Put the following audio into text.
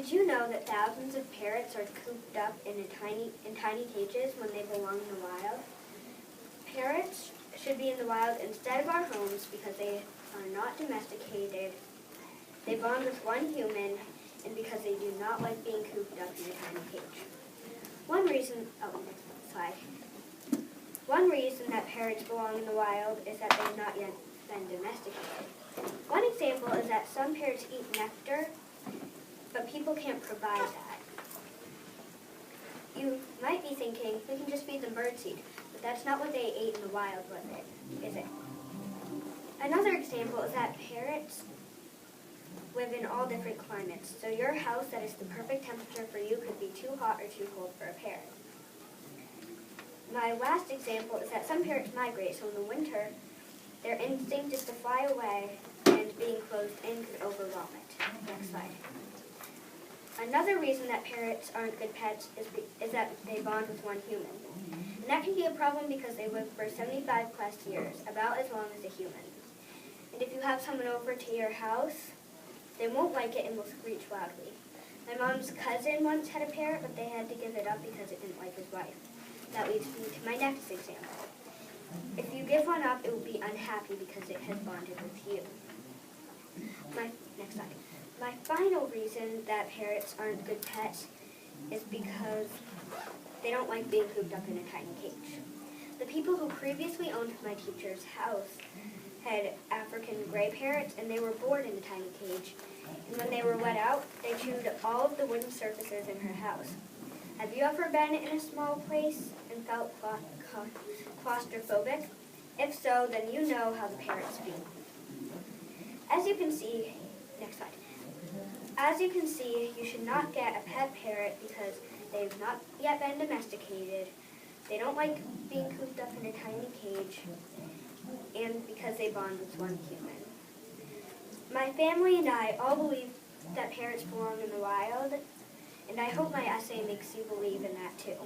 Did you know that thousands of parrots are cooped up in tiny cages when they belong in the wild? Parrots should be in the wild instead of our homes because they are not domesticated. They bond with one human, and because they do not like being cooped up in a tiny cage. One reason that parrots belong in the wild is that they have not yet been domesticated. One example is that some parrots eat nectar, but people can't provide that. You might be thinking, we can just feed them birdseed, but that's not what they ate in the wild, is it? Another example is that parrots live in all different climates, so your house that is the perfect temperature for you could be too hot or too cold for a parrot. My last example is that some parrots migrate, so in the winter, their instinct is to fly away, and being closed in could overwhelm it. Next slide. Another reason that parrots aren't good pets is that they bond with one human. And that can be a problem because they live for 75 plus years, about as long as a human. And if you have someone over to your house, they won't like it and will screech loudly. My mom's cousin once had a parrot, but they had to give it up because it didn't like his wife. That leads me to my next example. If you give one up, it will be unhappy because it has bonded with you. Next slide. My final reason that parrots aren't good pets is because they don't like being cooped up in a tiny cage. The people who previously owned my teacher's house had African gray parrots, and they were bored in a tiny cage. And when they were let out, they chewed all of the wooden surfaces in her house. Have you ever been in a small place and felt claustrophobic? If so, then you know how the parrots feel. As you can see, next slide. As you can see, you should not get a pet parrot because they've not yet been domesticated. They don't like being cooped up in a tiny cage, and because they bond with one human. My family and I all believe that parrots belong in the wild, and I hope my essay makes you believe in that too.